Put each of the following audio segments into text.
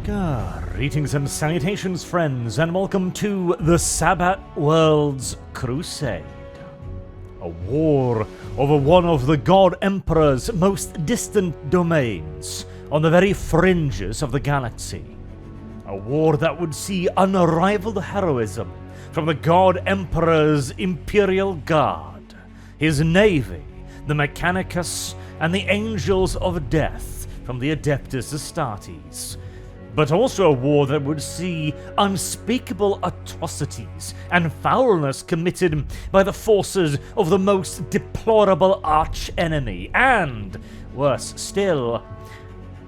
Greetings and salutations, friends, and welcome to the Sabbat Worlds Crusade. A war over one of the God Emperor's most distant domains, on the very fringes of the galaxy. A war that would see unrivaled heroism from the God Emperor's Imperial Guard, his navy, the Mechanicus, and the Angels of Death from the Adeptus Astartes. But also a war that would see unspeakable atrocities and foulness committed by the forces of the most deplorable arch-enemy, and, worse still,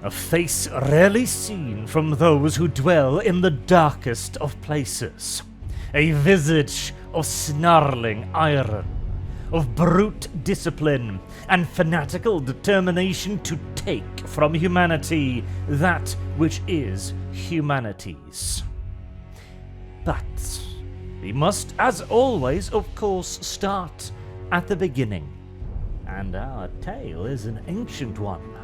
a face rarely seen from those who dwell in the darkest of places. A visage of snarling iron, of brute discipline and fanatical determination to take from humanity that which is humanity's. But we must, as always, of course, start at the beginning. And our tale is an ancient one,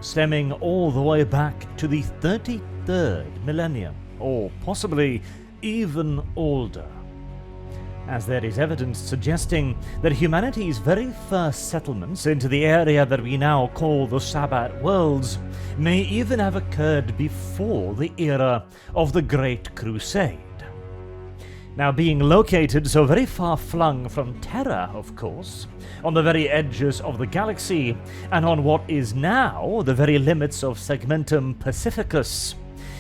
stemming all the way back to the 33rd millennium, or possibly even older, as there is evidence suggesting that humanity's very first settlements into the area that we now call the Sabbat Worlds may even have occurred before the era of the Great Crusade. Now, being located so very far flung from Terra, of course, on the very edges of the galaxy, and on what is now the very limits of Segmentum Pacificus,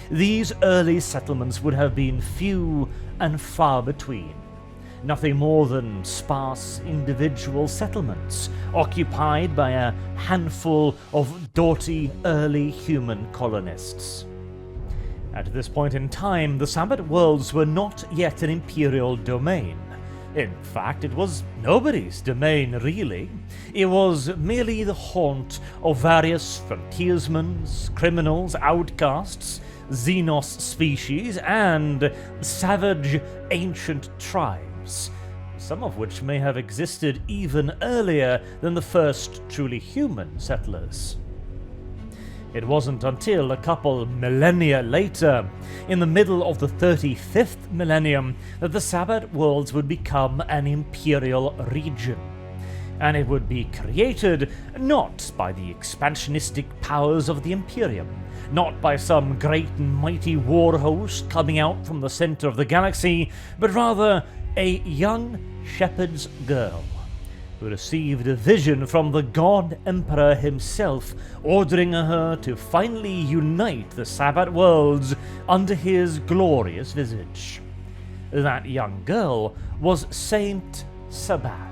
these early settlements would have been few and far between. Nothing more than sparse individual settlements, occupied by a handful of doughty early human colonists. At this point in time, the Sabbat Worlds were not yet an imperial domain. In fact, it was nobody's domain, really. It was merely the haunt of various frontiersmen, criminals, outcasts, xenos species, and savage ancient tribes, some of which may have existed even earlier than the first truly human settlers. It wasn't until a couple millennia later, in the middle of the 35th millennium, that the Sabbat Worlds would become an imperial region. And it would be created not by the expansionistic powers of the Imperium, not by some great and mighty war host coming out from the center of the galaxy, but rather a young shepherd's girl who received a vision from the God Emperor himself, ordering her to finally unite the Sabbat Worlds under his glorious visage. That young girl was Saint Sabbat.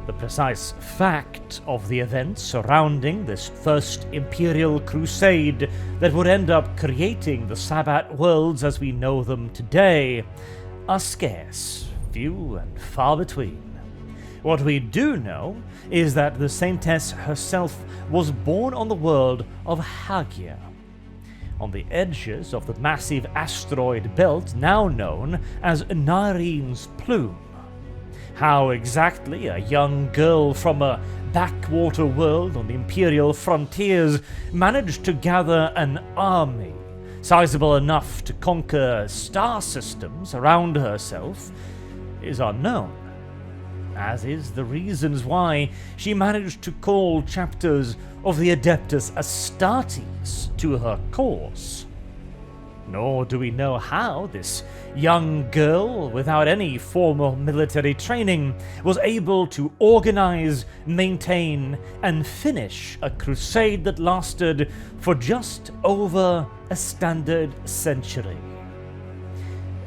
The precise fact of the events surrounding this first Imperial Crusade that would end up creating the Sabbat Worlds as we know them today are scarce, few and far between. What we do know is that the Saintess herself was born on the world of Hagia, on the edges of the massive asteroid belt now known as Narine's Plume. How exactly a young girl from a backwater world on the Imperial frontiers managed to gather an army sizable enough to conquer star systems around herself is unknown, as is the reasons why she managed to call chapters of the Adeptus Astartes to her cause. Nor do we know how this young girl, without any formal military training, was able to organize, maintain, and finish a crusade that lasted for just over a standard century.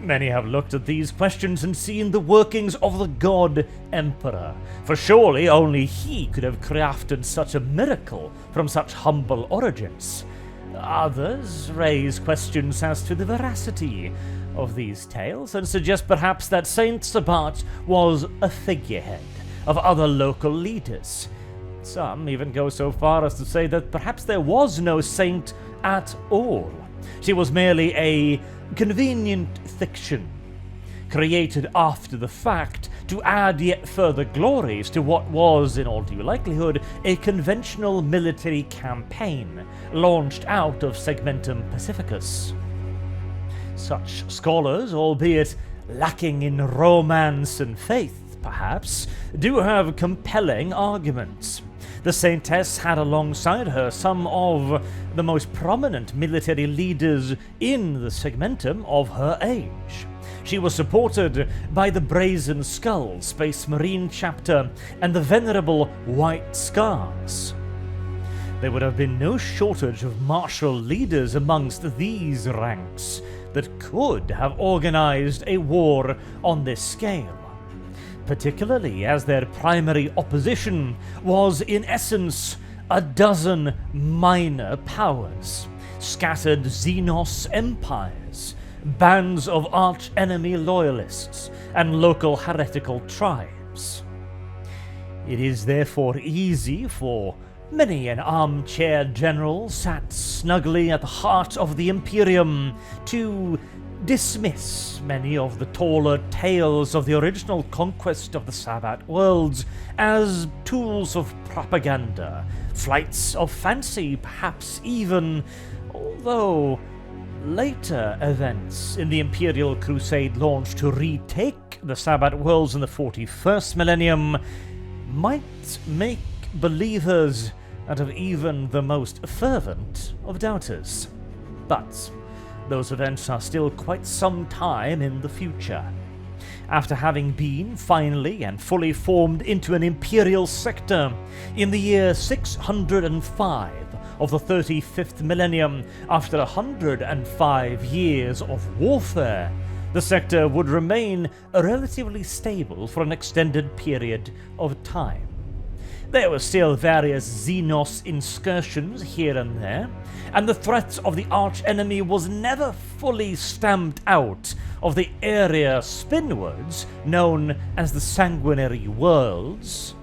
Many have looked at these questions and seen the workings of the God Emperor, for surely only he could have crafted such a miracle from such humble origins. Others raise questions as to the veracity of these tales and suggest perhaps that Saint Sabbat was a figurehead of other local leaders. Some even go so far as to say that perhaps there was no saint at all. She was merely a convenient fiction, created after the fact to add yet further glories to what was, in all due likelihood, a conventional military campaign launched out of Segmentum Pacificus. Such scholars, albeit lacking in romance and faith, perhaps, do have compelling arguments. The Saintess had alongside her some of the most prominent military leaders in the Segmentum of her age. She was supported by the Brazen Skull Space Marine chapter and the venerable White Scars. There would have been no shortage of martial leaders amongst these ranks that could have organized a war on this scale, particularly as their primary opposition was in essence a dozen minor powers, scattered Xenos empires, bands of arch-enemy loyalists, and local heretical tribes. It is therefore easy for many an armchair general sat snugly at the heart of the Imperium to dismiss many of the taller tales of the original conquest of the Sabbat Worlds as tools of propaganda, flights of fancy perhaps even, although later events in the Imperial Crusade launch to retake the Sabbat Worlds in the 41st millennium might make believers out of even the most fervent of doubters. But those events are still quite some time in the future. After having been finally and fully formed into an imperial sector in the year 605 of the 35th millennium, after 105 years of warfare, the sector would remain relatively stable for an extended period of time. There were still various Xenos incursions here and there, and the threat of the arch-enemy was never fully stamped out of the area spinwards known as the sanguinary worlds.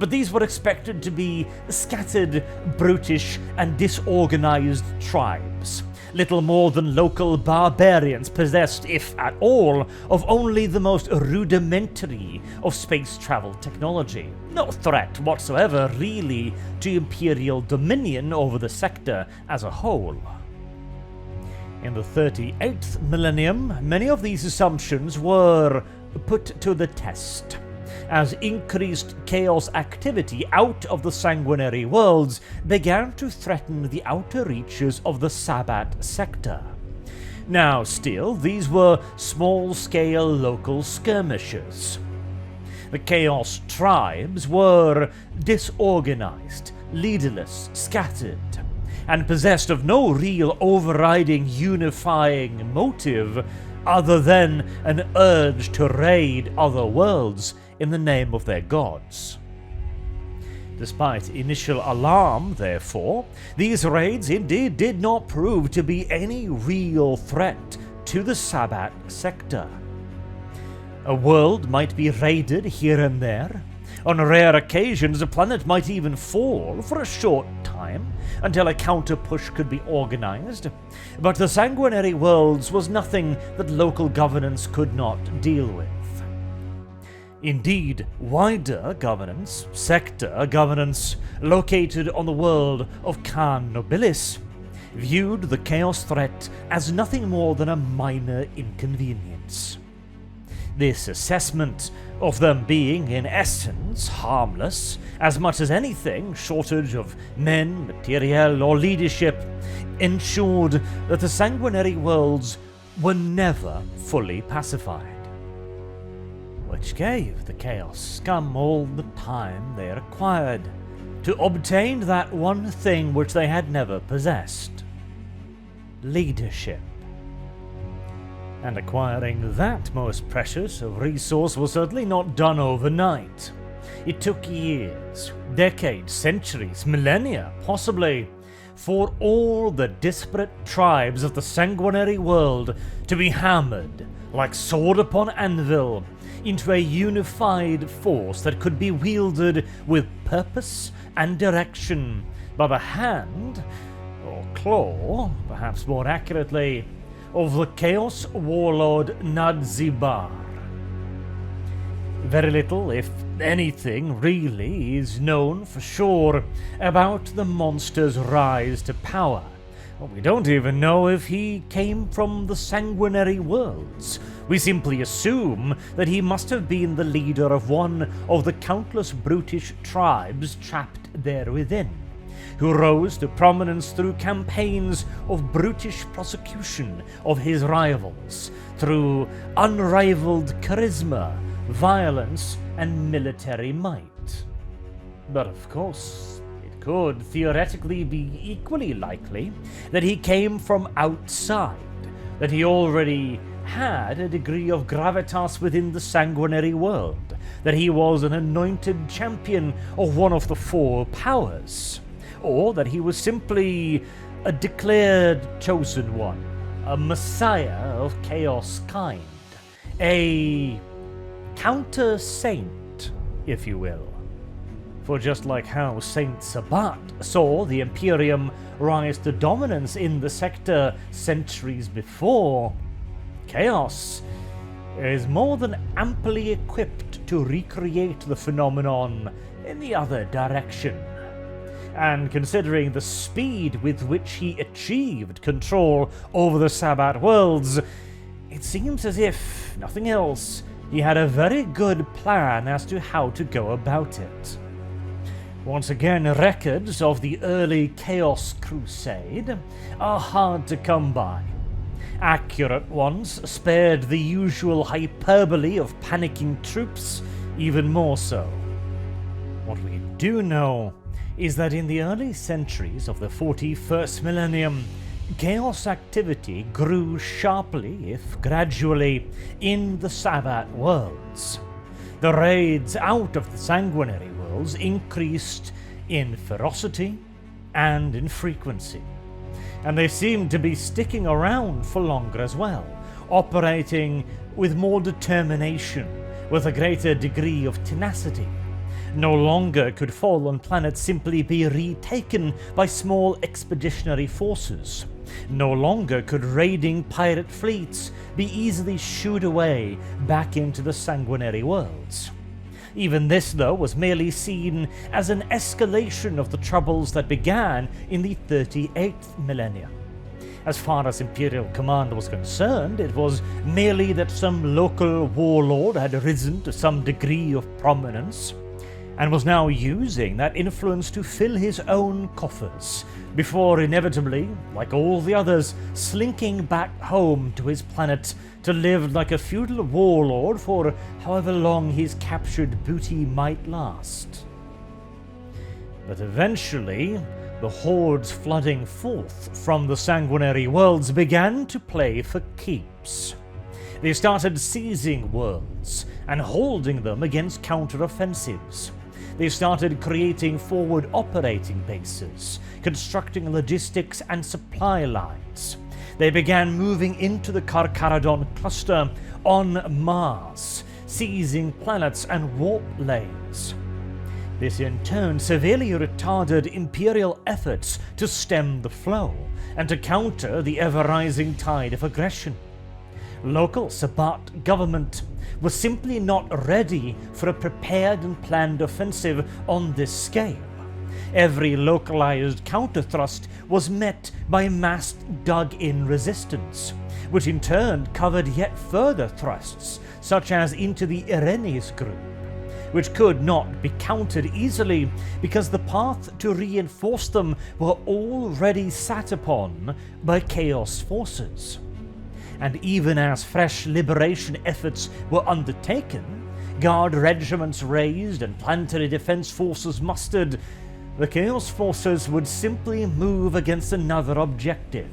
But these were expected to be scattered, brutish, and disorganized tribes, little more than local barbarians possessed, if at all, of only the most rudimentary of space travel technology. No threat whatsoever, really, to Imperial dominion over the sector as a whole. In the 38th millennium, many of these assumptions were put to the test, as increased chaos activity out of the sanguinary worlds began to threaten the outer reaches of the Sabbat sector. Now still, these were small-scale local skirmishes. The Chaos tribes were disorganized, leaderless, scattered, and possessed of no real overriding unifying motive other than an urge to raid other worlds in the name of their gods. Despite initial alarm, therefore, these raids indeed did not prove to be any real threat to the Sabbat sector. A world might be raided here and there. On rare occasions, a planet might even fall for a short time until a counter-push could be organized. But the sanguinary worlds was nothing that local governance could not deal with. Indeed, wider governance, sector governance, located on the world of Khan Nobilis, viewed the chaos threat as nothing more than a minor inconvenience. This assessment of them being in essence harmless, as much as anything shortage of men, materiel, or leadership, ensured that the sanguinary worlds were never fully pacified, which gave the Chaos scum all the time they required to obtain that one thing which they had never possessed: leadership. And acquiring that most precious of resource was certainly not done overnight. It took years, decades, centuries, millennia, possibly, for all the disparate tribes of the sanguinary world to be hammered, like sword upon anvil, into a unified force that could be wielded with purpose and direction by the hand, or claw, perhaps more accurately, of the Chaos Warlord Nadzibar. Very little, if anything, really is known for sure about the monster's rise to power. We don't even know if he came from the sanguinary worlds. We simply assume that he must have been the leader of one of the countless brutish tribes trapped there within, who rose to prominence through campaigns of brutish prosecution of his rivals, through unrivaled charisma, violence, and military might. But of course, it could theoretically be equally likely that he came from outside, that he already had a degree of gravitas within the sanguinary world, that he was an anointed champion of one of the four powers, or that he was simply a declared chosen one, a messiah of chaos kind, a counter-saint, if you will. For just like how Saint Sabbat saw the Imperium rise to dominance in the sector centuries before, Chaos is more than amply equipped to recreate the phenomenon in the other direction. And considering the speed with which he achieved control over the Sabbat Worlds, it seems as if, nothing else, he had a very good plan as to how to go about it. Once again, records of the early Chaos Crusade are hard to come by. Accurate ones spared the usual hyperbole of panicking troops even more so. What we do know is that in the early centuries of the 41st millennium, chaos activity grew sharply, if gradually, in the Sabbat Worlds. The raids out of the sanguinary worlds increased in ferocity and in frequency, and they seemed to be sticking around for longer as well, operating with more determination, with a greater degree of tenacity. No longer could fallen planets simply be retaken by small expeditionary forces. No longer could raiding pirate fleets be easily shooed away back into the sanguinary worlds. Even this, though, was merely seen as an escalation of the troubles that began in the 38th millennium. As far as Imperial Command was concerned, it was merely that some local warlord had risen to some degree of prominence, and was now using that influence to fill his own coffers, before inevitably, like all the others, slinking back home to his planet to live like a feudal warlord for however long his captured booty might last. But eventually, the hordes flooding forth from the sanguinary worlds began to play for keeps. They started seizing worlds and holding them against counter-offensives. They started creating forward operating bases, constructing logistics and supply lines. They began moving into the Carcharodon cluster en masse, seizing planets and warp lanes. This in turn severely retarded Imperial efforts to stem the flow and to counter the ever-rising tide of aggression. Local Sabbat government was simply not ready for a prepared and planned offensive on this scale. Every localized counter-thrust was met by massed dug-in resistance, which in turn covered yet further thrusts, such as into the Irenes group, which could not be countered easily because the path to reinforce them were already sat upon by Chaos forces. And even as fresh liberation efforts were undertaken, guard regiments raised and planetary defense forces mustered, the Chaos forces would simply move against another objective,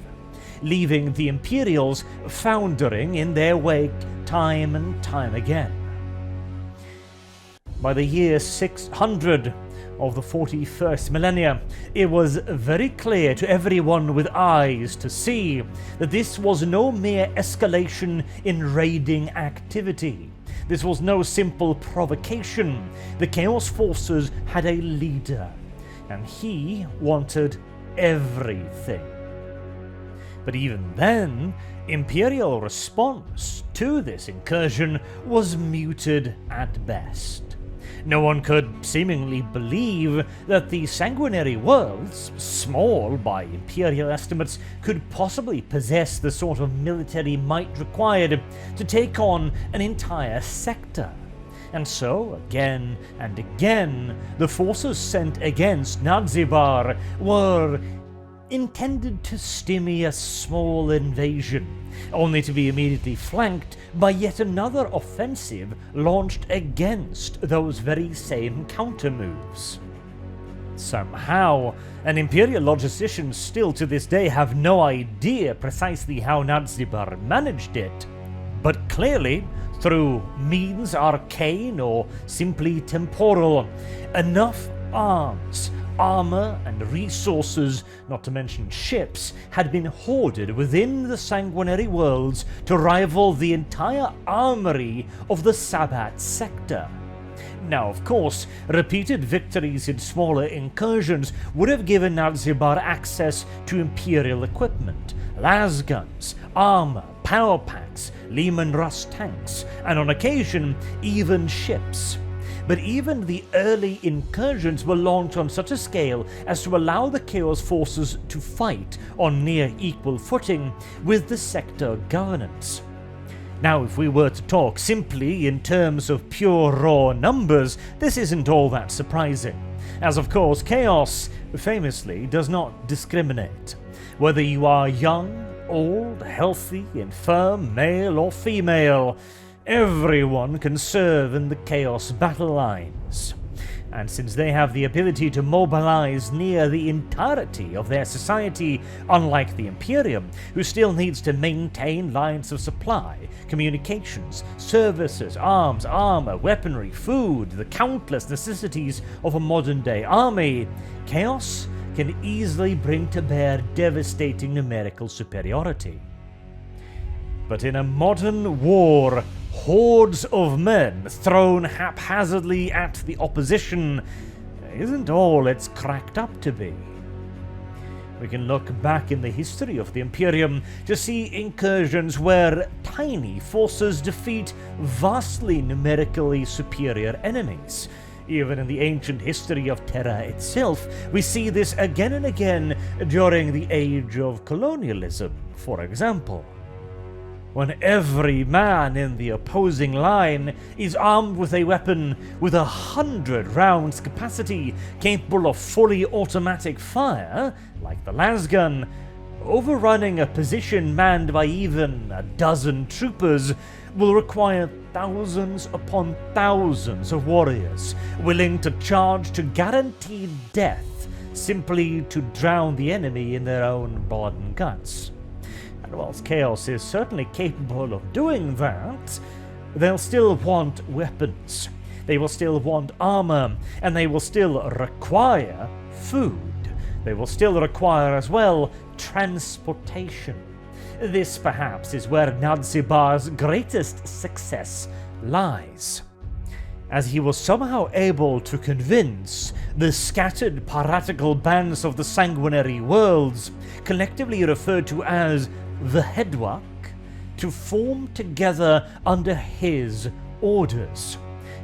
leaving the Imperials foundering in their wake time and time again. By the year 600 of the 41st millennia, it was very clear to everyone with eyes to see that this was no mere escalation in raiding activity. This was no simple provocation. The Chaos forces had a leader, and he wanted everything. But even then, Imperial response to this incursion was muted at best. No one could seemingly believe that the sanguinary worlds, small by Imperial estimates, could possibly possess the sort of military might required to take on an entire sector. And so, again and again, the forces sent against Nadar were intended to stemmy a small invasion, only to be immediately flanked by yet another offensive launched against those very same counter-moves. Somehow, and Imperial logisticians still to this day have no idea precisely how Nadar managed it, but clearly, through means arcane or simply temporal, enough arms, armor and resources, not to mention ships, had been hoarded within the sanguinary worlds to rival the entire armory of the Sabbat sector. Now, of course, repeated victories in smaller incursions would have given Nadar access to Imperial equipment, lasguns, armor, power packs, Lehman Russ tanks, and on occasion, even ships. But even the early incursions were launched on such a scale as to allow the Chaos forces to fight on near equal footing with the sector governance. Now, if we were to talk simply in terms of pure raw numbers, this isn't all that surprising, as of course Chaos famously does not discriminate. Whether you are young, old, healthy, infirm, male or female, everyone can serve in the Chaos battle lines. And since they have the ability to mobilize near the entirety of their society, unlike the Imperium, who still needs to maintain lines of supply, communications, services, arms, armor, weaponry, food, the countless necessities of a modern-day army, Chaos can easily bring to bear devastating numerical superiority. But in a modern war, hordes of men thrown haphazardly at the opposition isn't all it's cracked up to be. We can look back in the history of the Imperium to see incursions where tiny forces defeat vastly numerically superior enemies. Even in the ancient history of Terra itself, we see this again and again during the age of colonialism, for example. When every man in the opposing line is armed with a weapon with 100 rounds capacity capable of fully automatic fire, like the lasgun, overrunning a position manned by even a dozen troopers will require thousands upon thousands of warriors willing to charge to guaranteed death simply to drown the enemy in their own blood and guts. And whilst Chaos is certainly capable of doing that, they'll still want weapons, they will still want armor, and they will still require food. They will still require as well transportation. This perhaps is where Nadzibar's greatest success lies, as he was somehow able to convince the scattered piratical bands of the sanguinary worlds, collectively referred to as the Headwork, to form together under his orders,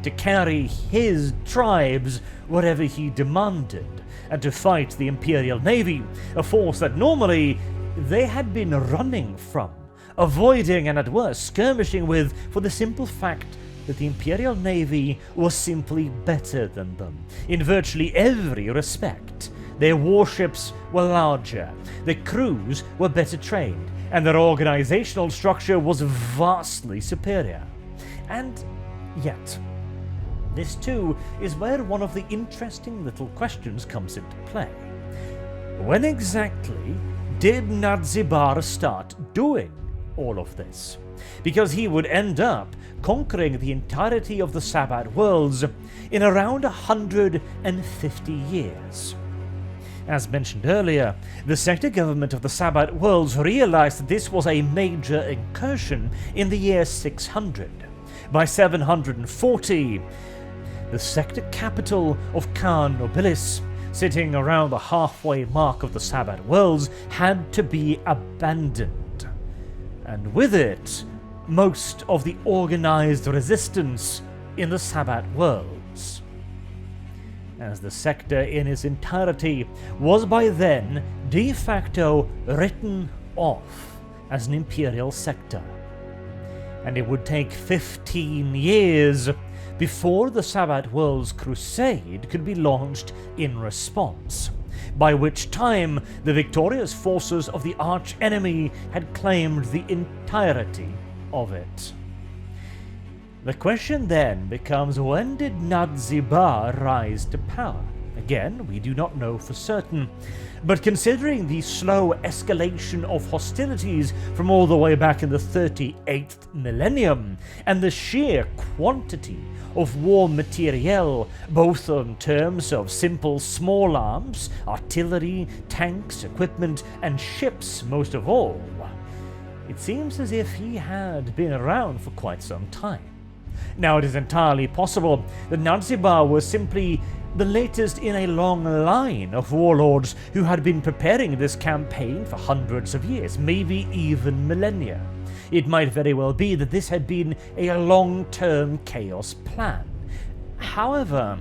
to carry his tribes wherever he demanded, and to fight the Imperial Navy, a force that normally they had been running from, avoiding and at worst skirmishing with, for the simple fact that the Imperial Navy was simply better than them in virtually every respect. Their warships were larger, their crews were better trained, and their organizational structure was vastly superior. And yet, this too is where one of the interesting little questions comes into play. When exactly did Nadar start doing all of this? Because he would end up conquering the entirety of the Sabbat worlds in around 150 years. As mentioned earlier, the sector government of the Sabbat worlds realized that this was a major incursion in the year 600. By 740, the sector capital of Khan Nobilis sitting around the halfway mark of the Sabbat Worlds, had to be abandoned. And with it, most of the organized resistance in the Sabbat Worlds, as the sector in its entirety was by then de facto written off as an Imperial sector. And it would take 15 years before the Sabbat Worlds Crusade could be launched in response, by which time the victorious forces of the arch-enemy had claimed the entirety of it. The question then becomes, when did Nadar rise to power? Again, we do not know for certain, but considering the slow escalation of hostilities from all the way back in the 38th millennium, and the sheer quantity of war materiel, both in terms of simple small arms, artillery, tanks, equipment, and ships most of all, it seems as if he had been around for quite some time. Now, it is entirely possible that Nadar was simply the latest in a long line of warlords who had been preparing this campaign for hundreds of years, maybe even millennia. It might very well be that this had been a long-term chaos plan. However,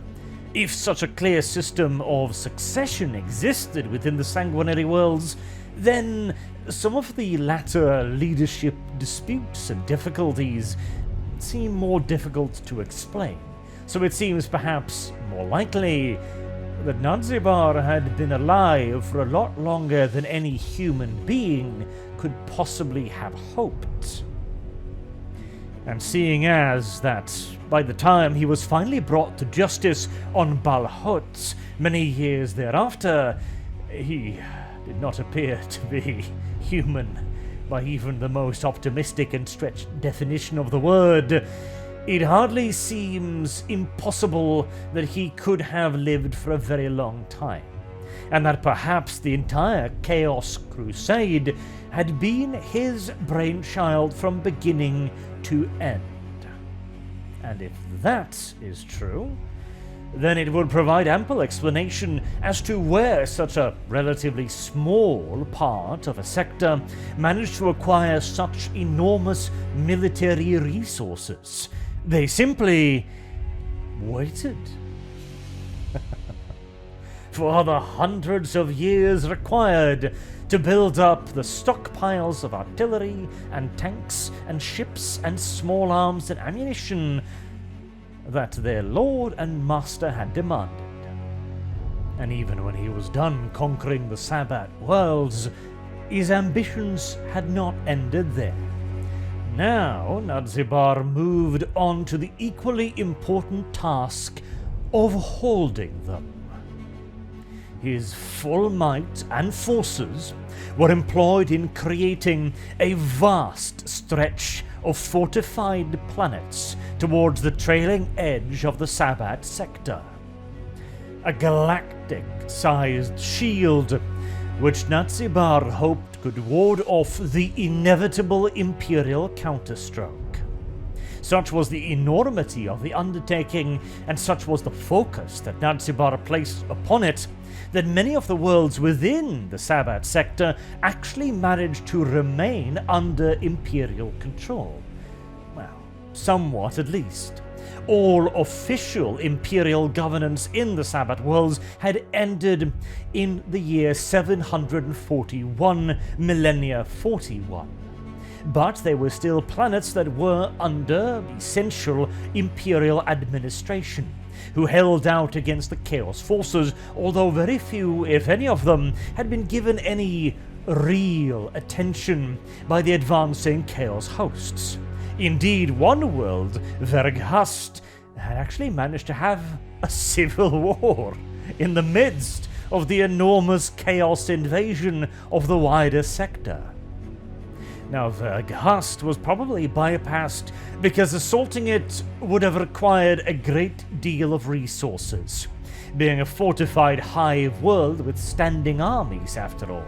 if such a clear system of succession existed within the sanguinary worlds, then some of the latter leadership disputes and difficulties seem more difficult to explain. So it seems perhaps more likely that Nadar had been alive for a lot longer than any human being could possibly have hoped. And seeing as that by the time he was finally brought to justice on Balhut many years thereafter, he did not appear to be human by even the most optimistic and stretched definition of the word, it hardly seems impossible that he could have lived for a very long time, and that perhaps the entire Chaos Crusade had been his brainchild from beginning to end. And if that is true, then it would provide ample explanation as to where such a relatively small part of a sector managed to acquire such enormous military resources. They simply waited for the hundreds of years required to build up the stockpiles of artillery and tanks and ships and small arms and ammunition that their lord and master had demanded. And even when he was done conquering the Sabbat worlds, his ambitions had not ended there. Now Nadar moved on to the equally important task of holding them. His full might and forces were employed in creating a vast stretch of fortified planets towards the trailing edge of the Sabbat sector. A galactic-sized shield which Nadar hoped could ward off the inevitable Imperial counterstroke. Such was the enormity of the undertaking, and such was the focus that Nadar placed upon it, that many of the worlds within the Sabbat sector actually managed to remain under Imperial control. Well, somewhat at least. All official Imperial governance in the Sabbat worlds had ended in the year 741, millennia 41. But there were still planets that were under essential Imperial administration, who held out against the Chaos forces, although very few, if any of them, had been given any real attention by the advancing Chaos hosts. Indeed, one world, Verghast, had actually managed to have a civil war in the midst of the enormous Chaos invasion of the wider sector. Now, Verghast was probably bypassed because assaulting it would have required a great deal of resources, being a fortified hive world with standing armies after all.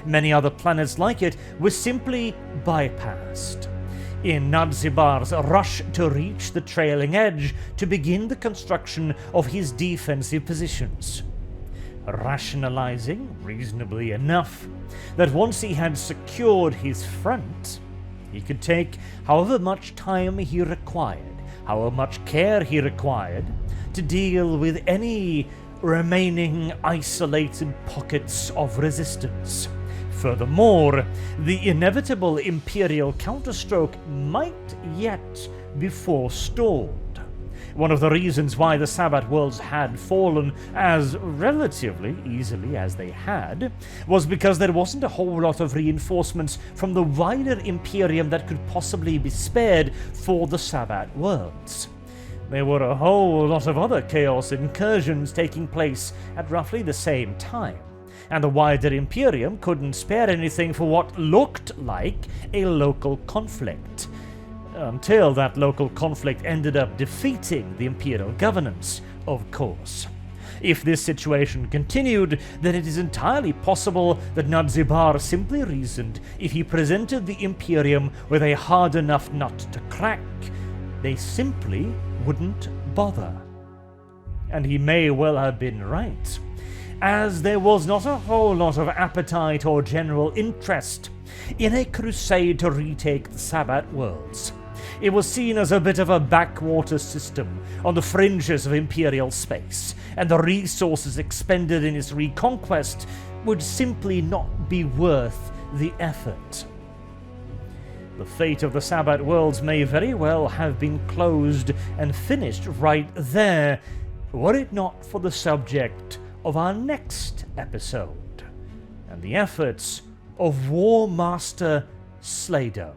Many other planets like it were simply bypassed in Nadar's rush to reach the trailing edge to begin the construction of his defensive positions. rationalizing, reasonably enough, that once he had secured his front, he could take however much time he required, however much care he required, to deal with any remaining isolated pockets of resistance. Furthermore, the inevitable Imperial counterstroke might yet be forestalled. One of the reasons why the Sabbat Worlds had fallen as relatively easily as they had was because there wasn't a whole lot of reinforcements from the wider Imperium that could possibly be spared for the Sabbat Worlds. There were a whole lot of other Chaos incursions taking place at roughly the same time, and the wider Imperium couldn't spare anything for what looked like a local conflict. Until that local conflict ended up defeating the Imperial governance, of course. If this situation continued, then it is entirely possible that Nadzibar simply reasoned if he presented the Imperium with a hard enough nut to crack, they simply wouldn't bother. And he may well have been right, as there was not a whole lot of appetite or general interest in a crusade to retake the Sabbat Worlds. It was seen as a bit of a backwater system on the fringes of Imperial space, and the resources expended in its reconquest would simply not be worth the effort. The fate of the Sabbat Worlds may very well have been closed and finished right there, were it not for the subject of our next episode, and the efforts of War Master Slado.